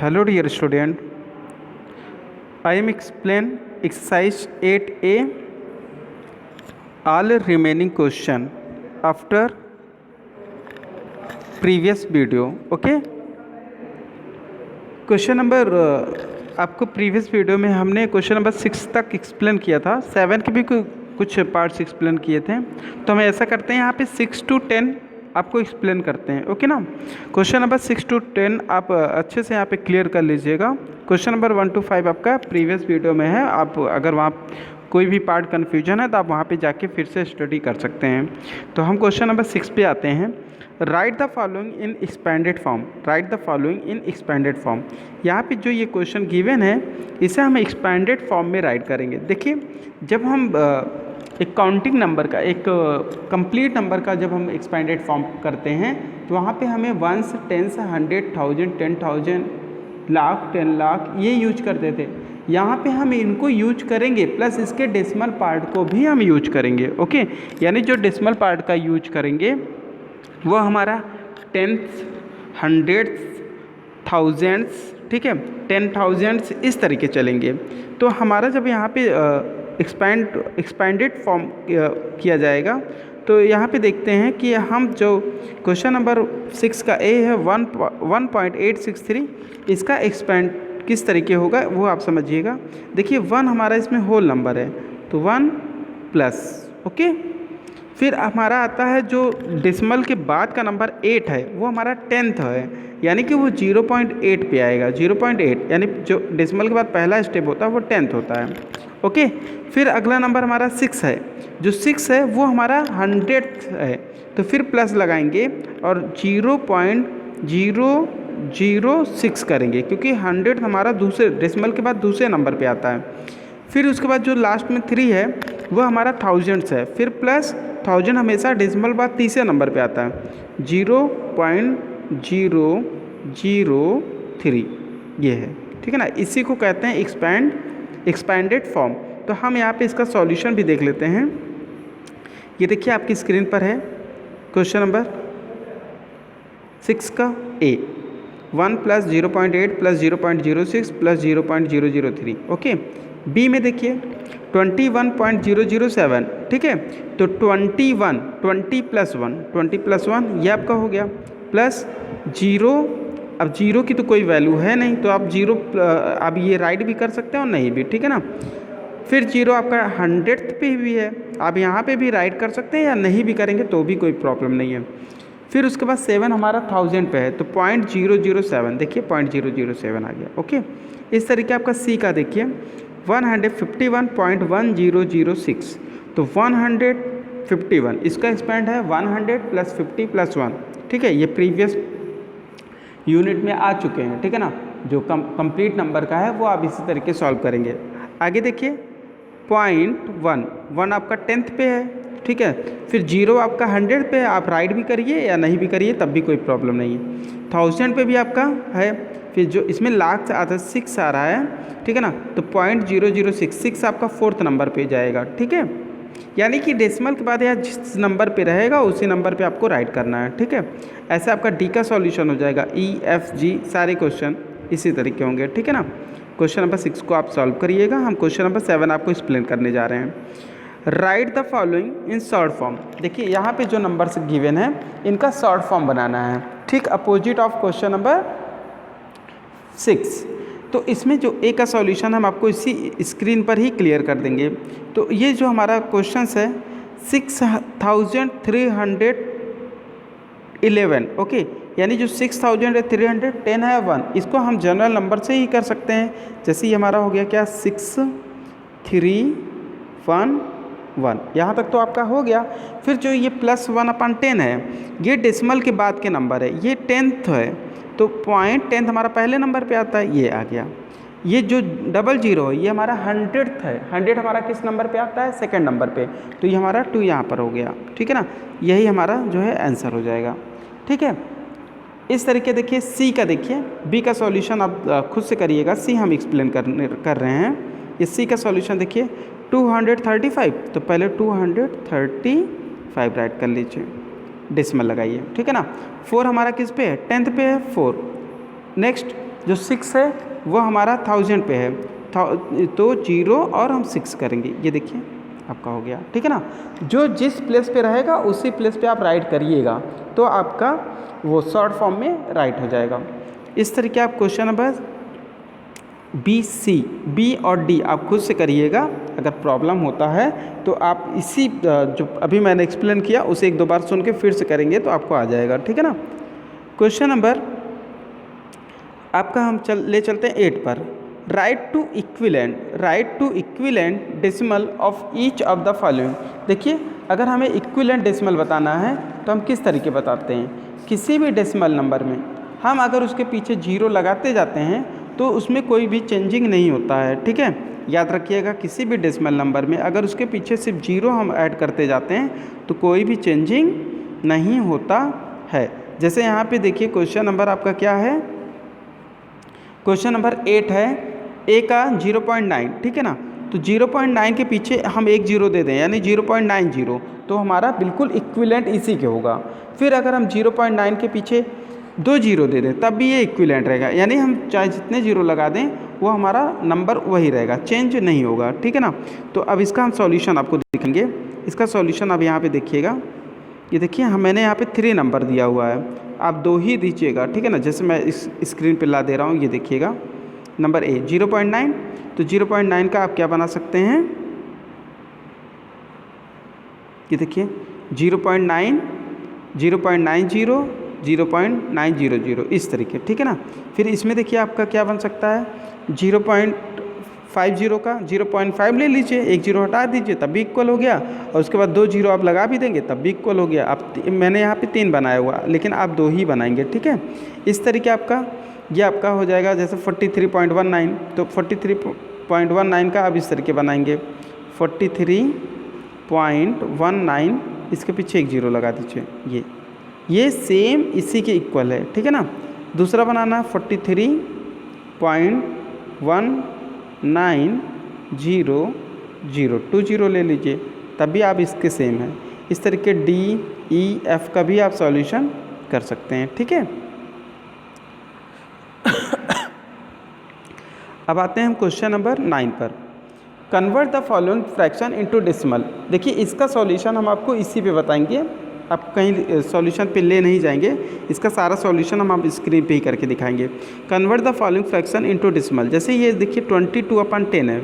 Hello dear student, I am explain exercise 8a all remaining question after previous video. Okay, question number आपको previous video में हमने question number 6 तक explain किया था, 7 के भी कुछ पार्ट्स एक्सप्लेन किए थे। तो हम ऐसा करते हैं यहाँ पे 6 to 10 आपको एक्सप्लेन करते हैं। ओके ना, क्वेश्चन नंबर 6 to 10 आप अच्छे से यहाँ पे क्लियर कर लीजिएगा। क्वेश्चन नंबर 1 to 5 आपका प्रीवियस वीडियो में है, आप अगर वहाँ कोई भी पार्ट कन्फ्यूजन है तो आप वहाँ पे जाके फिर से स्टडी कर सकते हैं। तो हम क्वेश्चन नंबर 6 पे आते हैं। Right the following in expanded form. Right the following in expanded form. यहाँ पे जो ये क्वेश्चन गिवन है इसे हम एक्सपेंडेड फॉर्म में राइट करेंगे। देखिए, जब हम एक काउंटिंग नंबर का, एक कंप्लीट नंबर का जब हम एक्सपेंडेड फॉर्म करते हैं तो वहाँ पे हमें वंस, टेंस, 100, 1000, 10,000, लाख, 10 लाख ये यूज करते थे। यहाँ पे हम इनको यूज करेंगे प्लस इसके डेसिमल पार्ट को भी हम यूज करेंगे। ओके, यानी जो डेसिमल पार्ट का यूज करेंगे वो हमारा 10th, 100th, 1000s, ठीक है, 10,000s इस तरीके चलेंगे। तो हमारा जब यहाँ पे एक्सपेंडेड फॉर्म किया जाएगा तो यहाँ पे देखते हैं कि हम जो क्वेश्चन नंबर 6 का ए है 1.863, इसका एक्सपेंड किस तरीके होगा वो आप समझिएगा। देखिए 1 हमारा इसमें होल नंबर है तो 1 प्लस, ओके। फिर हमारा आता है जो डेसिमल के बाद का नंबर 8 है वो हमारा 10th है, यानी कि वो 0.8 पे आएगा। 0.8 यानी जो डेसिमल के बाद पहला स्टेप होता है वो 10th होता है। ओके, फिर अगला नंबर हमारा 6 है। जो 6 है वो हमारा 100th है, तो फिर प्लस लगाएंगे और 0.006 करेंगे क्योंकि 100 हमारा दूसरे डेसिमल के बाद दूसरे नंबर पे आता है। फिर उसके बाद जो लास्ट में 3 है वो हमारा 1000s है, फिर प्लस 1000 हमेशा डेसिमल बाद तीसरे नंबर पे आता है 0.003 ये है, ठीक है ना। इसी को कहते हैं एक्सपेंडेड फॉर्म। तो हम यहाँ पे इसका सॉल्यूशन भी देख लेते हैं। ये देखिए आपकी स्क्रीन पर है क्वेश्चन नंबर 6 का A 1 plus 0.8 plus 0.06 plus 0.003। Okay, B में देखिए 21.007, ठीक है। तो 20 प्लस 1 ये आपका हो गया, प्लस 0। अब 0 की तो कोई वैल्यू है नहीं तो आप 0 अब ये राइट भी कर सकते हैं और नहीं भी, ठीक है ना। फिर 0 आपका 100th पे भी है, आप यहाँ पे भी राइट कर सकते हैं या नहीं भी करेंगे तो भी कोई प्रॉब्लम नहीं है। फिर उसके बाद 7 हमारा 1000 पे है तो 0.007, देखिए 0.007 आ गया। ओके, इस तरीके आपका सी का देखिए 151.1006, तो 151 इसका एक्सपेंड है 100 प्लस 50 प्लस 1, ठीक है। ये प्रीवियस यूनिट में आ चुके हैं, ठीक है ना। जो कंप्लीट नंबर का है वो आप इसी तरीके सॉल्व करेंगे। आगे देखिए 0.1 आपका 10th पे है, ठीक है। फिर 0 आपका 100 पे है, आप राइट भी करिए या नहीं भी करिए तब भी कोई प्रॉब्लम नहीं है। 1000 पे भी आपका है, फिर जो इसमें लाख से आता 6 आ रहा है, ठीक है ना। तो 0.006 आपका 4th नंबर पे जाएगा, ठीक है। यानी कि डेसिमल के बाद या जिस नंबर पे रहेगा उसी नंबर पे आपको राइट करना है, ठीक है। ऐसे आपका डी का सॉल्यूशन हो जाएगा। ई, एफ, जी सारे क्वेश्चन इसी तरीके होंगे, ठीक है ना। क्वेश्चन नंबर 6 को आप सॉल्व करिएगा। हम क्वेश्चन नंबर 7 आपको एक्सप्लेन करने जा रहे हैं। Right the following in short form. देखिए यहाँ पे जो नंबर्स गिवन है इनका शॉर्ट फॉर्म बनाना है, ठीक अपोजिट ऑफ क्वेश्चन नंबर 6। तो इसमें जो ए का सॉल्यूशन हम आपको इसी स्क्रीन पर ही क्लियर कर देंगे। तो ये जो हमारा क्वेश्चन है 6311, ओके, यानी जो 6310 है 1, इसको हम जनरल नंबर से ही कर सकते हैं। जैसे ये हमारा हो गया क्या 6311, यहाँ तक तो आपका हो गया। फिर जो ये प्लस 1/10 है ये डेसिमल के बाद के नंबर है, ये 10th है तो 0.10 हमारा पहले नंबर पे आता है, ये आ गया। ये जो 00 है ये हमारा 100th है, 100 हमारा किस नंबर पे आता है 2nd नंबर पे, तो ये हमारा 2 यहाँ पर हो गया, ठीक है ना। यही हमारा जो है आंसर हो जाएगा, ठीक है। इस तरीके देखिए सी का, देखिए बी का सॉल्यूशन आप खुद से करिएगा, सी हम एक्सप्लेन कर रहे हैं। इस सी का सॉल्यूशन देखिए 235, तो पहले 235 राइट कर लीजिए, डेसिमल लगाइए, ठीक है ना। 4 हमारा किस पे है 10th पे है 4। नेक्स्ट जो 6 है वो हमारा 1000 पे है, तो 0 और हम 6 करेंगे, ये देखिए आपका हो गया। ठीक है ना, जो जिस प्लेस पे रहेगा उसी प्लेस पे आप राइट करिएगा, तो आपका वो शॉर्ट फॉर्म में राइट हो जाएगा। इस तरीके आप क्वेश्चन नंबर बी, सी, बी और डी आप खुद से करिएगा। अगर प्रॉब्लम होता है तो आप इसी जो अभी मैंने एक्सप्लेन किया उसे एक दो बार सुन के फिर से करेंगे तो आपको आ जाएगा। ठीक है ना। क्वेश्चन नंबर आपका हम ले चलते हैं 8 पर। Write to equivalent decimal of each of the following. देखिए, अगर हमें इक्विलेंट डेसिमल बताना है तो हम किस तरीके बताते हैं, किसी भी डेसिमल नंबर में हम अगर उसके पीछे 0 लगाते जाते हैं तो उसमें कोई भी चेंजिंग नहीं होता है। ठीक है, याद रखिएगा, किसी भी डेसिमल नंबर में अगर उसके पीछे सिर्फ 0 हम ऐड करते जाते हैं तो कोई भी चेंजिंग नहीं होता है। जैसे यहाँ पे देखिए क्वेश्चन नंबर आपका क्या है, क्वेश्चन नंबर 8 है, ए का 0.9। ठीक है ना, तो 0.9 के पीछे हम एक 0 दे दें यानी 0.90, तो हमारा बिल्कुल इक्विलेंट इसी के होगा। फिर अगर हम 0.9 के पीछे 2 0 दे दें तब भी ये इक्विलेंट रहेगा, यानी हम चाहे जितने 0 लगा दें वो हमारा नंबर वही रहेगा, चेंज नहीं होगा। ठीक है ना। तो अब इसका हम सॉल्यूशन आपको दिखाएंगे। इसका सॉल्यूशन अब यहाँ पे देखिएगा, ये देखिए मैंने यहाँ पे 3 नंबर दिया हुआ है, आप 2 ही दीजिएगा। ठीक है ना, जैसे मैं इस स्क्रीन पे ला दे रहा हूँ, ये देखिएगा नंबर ए 0.9, तो 0.9 का आप क्या बना सकते हैं, ये देखिए 0.9, 0.90, 0.900 इस तरीके। ठीक है ना। फिर इसमें देखिए आपका क्या बन सकता है, 0.50 का 0.5 ले लीजिए, एक 0 हटा दीजिए तब भी इक्वल हो गया, और उसके बाद 2 0 आप लगा भी देंगे तब भी इक्वल हो गया। आप मैंने यहाँ पे 3 बनाया हुआ, लेकिन आप 2 ही बनाएंगे। ठीक है, इस तरीके आपका ये आपका हो जाएगा। जैसे 43.19, तो 43.19 का आप इस तरीके बनाएंगे, 43.19, इसके पीछे एक 0 लगा दीजिए, ये सेम इसी के इक्वल है। ठीक है ना। दूसरा बनाना 43.1900, 2 0 ले लीजिए तब भी आप इसके सेम है। इस तरीके डी, ई, एफ का भी आप सॉल्यूशन कर सकते हैं। ठीक है। अब आते हैं हम क्वेश्चन नंबर 9 पर। Convert the following fraction into decimal. देखिए, इसका सॉल्यूशन हम आपको इसी पे बताएंगे, आप कहीं सॉल्यूशन पे ले नहीं जाएंगे, इसका सारा सॉल्यूशन हम आप स्क्रीन पे ही करके दिखाएंगे। Convert the following fraction into decimal. जैसे ये देखिए 22/10 है,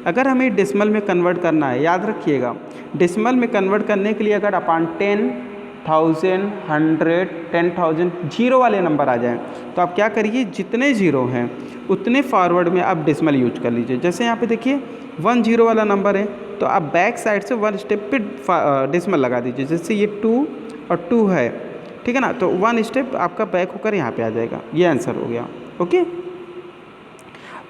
अगर हमें डेसिमल में कन्वर्ट करना है, याद रखिएगा डेसिमल में कन्वर्ट करने के लिए अगर अपन 10, 1000, 100, 10,000 0 वाले नंबर आ जाएं तो आप क्या करिए, जितने 0 हैं उतने फॉरवर्ड में आप डेसिमल यूज कर लीजिए। जैसे यहाँ पे देखिए 1 0 वाला नंबर है तो आप बैक साइड से 1 स्टेप पे डेसिमल लगा दीजिए। जैसे ये 2 और 2 है, ठीक है ना, तो 1 स्टेप आपका बैक होकर यहाँ पे आ जाएगा, ये आंसर हो गया। ओके,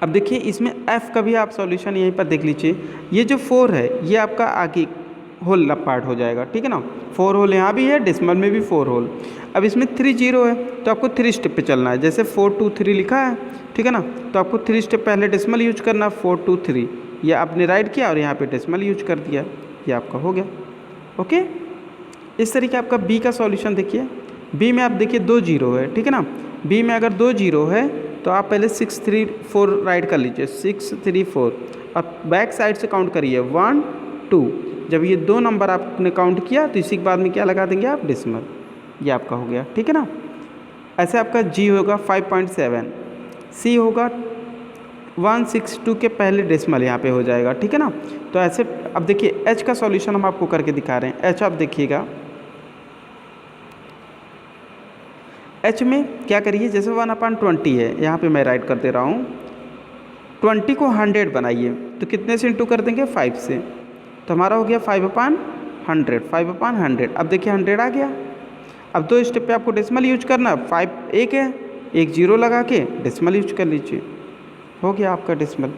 अब देखिए इसमें एफ़ का भी आप सॉल्यूशन यहीं पर देख लीजिए। ये जो 4 है ये आपका आगे होल पार्ट हो जाएगा। ठीक है ना, 4 होल यहाँ भी है, डेसिमल में भी 4 होल। अब इसमें 3 0 है तो आपको 3 स्टेप पे चलना है। जैसे 4 2 3 लिखा है, ठीक है ना, तो आपको 3 स्टेप पहले डेसिमल यूज करना, 4 2 3, ये आपने राइट किया और यहाँ पे डेसिमल यूज कर दिया, ये आपका हो गया। ओके, इस तरीके आपका बी का सॉल्यूशन देखिए। बी में आप देखिए 2 0 है, ठीक है ना, बी में अगर 2 0 है तो आप पहले 6 3 4 राइट कर लीजिए, 6 3 4, और बैक साइड से काउंट करिए 1 2। जब ये 2 नंबर आपने काउंट किया तो इसी के बाद में क्या लगा देंगे आप, डेसिमल, ये आपका हो गया। ठीक है ना। ऐसे आपका जी होगा 5.7, सी होगा 162 के पहले डेसिमल यहाँ पे हो जाएगा। ठीक है ना। तो ऐसे अब देखिए एच का सॉल्यूशन हम आपको करके दिखा रहे हैं। एच आप देखिएगा, एच में क्या करिए, जैसे 1/20 है, यहाँ पे मैं राइट कर दे रहा हूँ, 20 को 100 बनाइए तो कितने से इंटू कर देंगे, 5 से, तो हमारा हो गया 5/100, 5/100। अब देखिए 100 आ गया। अब 2 स्टेप पे आपको डेसिमल यूज करना, 5 1 है, एक 0 लगा के डेसिमल यूज कर लीजिए, हो गया आपका डेसिमल।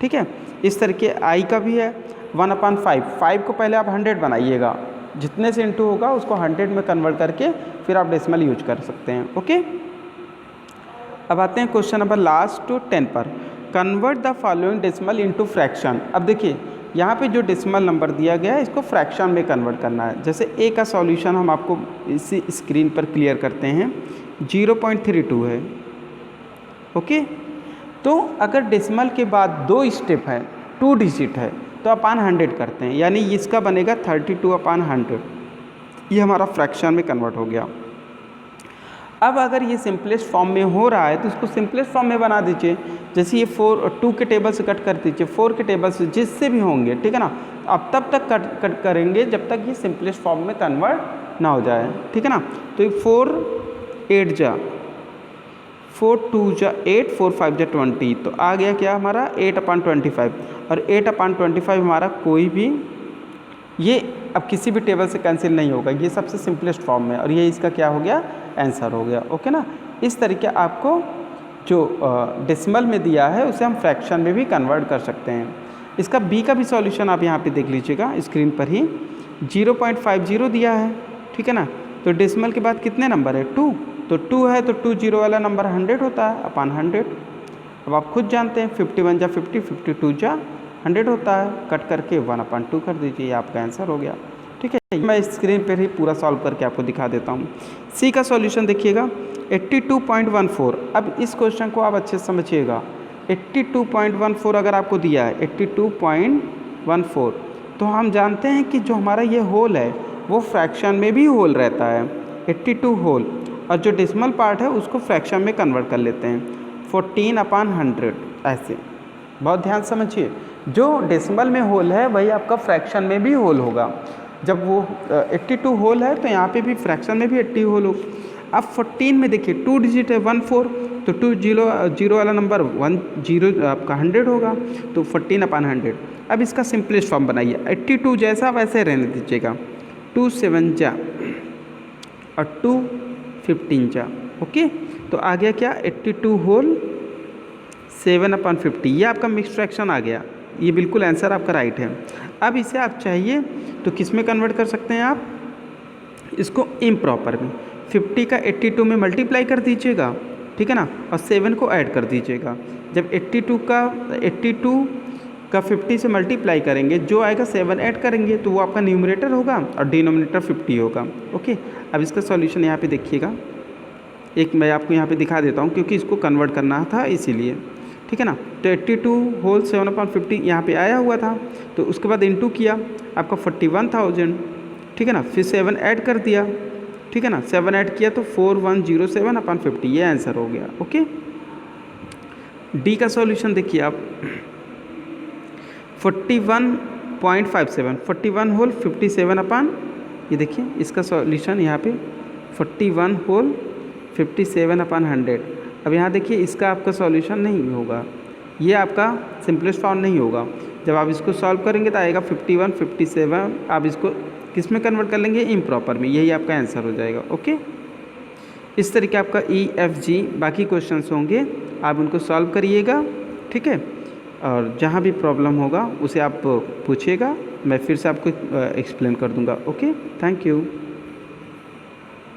ठीक है। इस तरीके आई का भी है 1/5, 5 को पहले आप 100 बनाइएगा, जितने से इंटू होगा उसको 100 में कन्वर्ट करके फिर आप डेसिमल यूज कर सकते हैं। ओके, अब आते हैं क्वेश्चन नंबर लास्ट टू 10 पर। Convert the following decimal into fraction. अब देखिए यहाँ पे जो डेसिमल नंबर दिया गया है इसको फ्रैक्शन में कन्वर्ट करना है। जैसे ए का सॉल्यूशन हम आपको इसी स्क्रीन पर क्लियर करते हैं, 0.32 है, ओके। तो अगर डेसिमल के बाद 2 स्टेप है, 2 डिजिट है, तो अपान 100 करते हैं, यानी इसका बनेगा 32/100। ये हमारा फ्रैक्शन में कन्वर्ट हो गया। अब अगर ये सिंपलेस्ट फॉर्म में हो रहा है तो इसको सिंपलेस्ट फॉर्म में बना दीजिए। जैसे ये 2 के टेबल से कट कर दीजिए, 4 के टेबल से, जिससे भी होंगे, ठीक है ना। अब तब तक कट करेंगे जब तक ये सिंपलेस्ट फॉर्म में कन्वर्ट ना हो जाए, ठीक है ना। तो 4 8 जा 4 2 जा 8 4 5 जा 20, तो आ गया क्या हमारा 8/25। और 8/25 हमारा कोई भी, ये अब किसी भी टेबल से कैंसिल नहीं होगा, ये सबसे सिंपलेस्ट फॉर्म में, और ये इसका क्या हो गया, आंसर हो गया। ओके ना। इस तरीके आपको जो डेसिमल में दिया है उसे हम फ्रैक्शन में भी कन्वर्ट कर सकते हैं। इसका बी का भी सॉल्यूशन आप यहाँ पे देख लीजिएगा स्क्रीन पर ही। 0.50 दिया है, ठीक है ना। तो डेसिमल के बाद कितने नंबर है, 2, तो 2 है तो 2 जीरो वाला नंबर 100 होता है, अपान 100। अब आप खुद जानते हैं 51 जा 50, 52 जा 100 होता है, कट करके 1/2 कर दीजिए, ये आपका आंसर हो गया। ठीक है, मैं स्क्रीन पर ही पूरा सॉल्व करके आपको दिखा देता हूँ। सी का सॉल्यूशन देखिएगा 82.14। अब इस क्वेश्चन को आप अच्छे से समझिएगा। 82.14 अगर आपको दिया है 82.14, तो हम जानते हैं कि जो हमारा ये होल है वो फ्रैक्शन में भी होल रहता है, 82 होल, और जो डेसिमल पार्ट है उसको फ्रैक्शन में कन्वर्ट कर लेते हैं, 14/100। ऐसे बहुत ध्यान समझिए, जो डेसिमल में होल है वही आपका फ्रैक्शन में भी होल होगा। जब वो 82 होल है तो यहाँ पे भी फ्रैक्शन में भी 80 होल हो। अब 14 में देखिए 2 डिजिट है 14, तो 2 जीरो वाला नंबर 10 आपका 100 होगा, तो 14/100। अब इसका सिंपलेस्ट फॉर्म बनाइए, 82 जैसा वैसे रहने दीजिएगा, 2 7 जा और 2 15 जा। ओके, तो आ गया क्या 82 होल 7/50, ये आपका मिक्स फ्रैक्शन आ गया। ये बिल्कुल आंसर आपका राइट है। अब इसे आप चाहिए तो किस में कन्वर्ट कर सकते हैं, आप इसको इम्प्रॉपर में 50 का 82 में मल्टीप्लाई कर दीजिएगा, ठीक है ना, और 7 को ऐड कर दीजिएगा। जब 82 का 50 से मल्टीप्लाई करेंगे, जो आएगा 7 ऐड करेंगे, तो वो आपका न्यूमरेटर होगा और डिनोमिनेटर 50 होगा। ओके, अब इसका सॉल्यूशन यहाँ पे देखिएगा, एक मैं आपको यहाँ पे दिखा देता हूँ क्योंकि इसको कन्वर्ट करना था इसीलिए, ठीक है ना। तो 82 होल 7/50 यहाँ पे आया हुआ था, तो उसके बाद इनटू किया, आपका 41,000, ठीक है ना, फिर 7 ऐड कर दिया, ठीक है ना, 7 ऐड किया तो 4107/50, ये आंसर हो गया। ओके, डी का सॉल्यूशन देखिए आप 41.57, 41 होल 57 ये देखिए इसका सॉल्यूशन यहाँ पे 41 होल 57/100। अब यहाँ देखिए इसका आपका सॉल्यूशन नहीं होगा, ये आपका सिंपलेस्ट फॉर्म नहीं होगा। जब आप इसको सॉल्व करेंगे तो आएगा 51 57, आप इसको किस में कन्वर्ट कर लेंगे, इम्प्रॉपर में, यही आपका आंसर हो जाएगा। ओके, इस तरीके आपका EFG बाकी क्वेश्चंस होंगे, आप उनको सॉल्व करिएगा, ठीक है। और जहाँ भी प्रॉब्लम होगा उसे आप पूछिएगा, मैं फिर से आपको एक्सप्लेन कर दूँगा। Okay, thank you.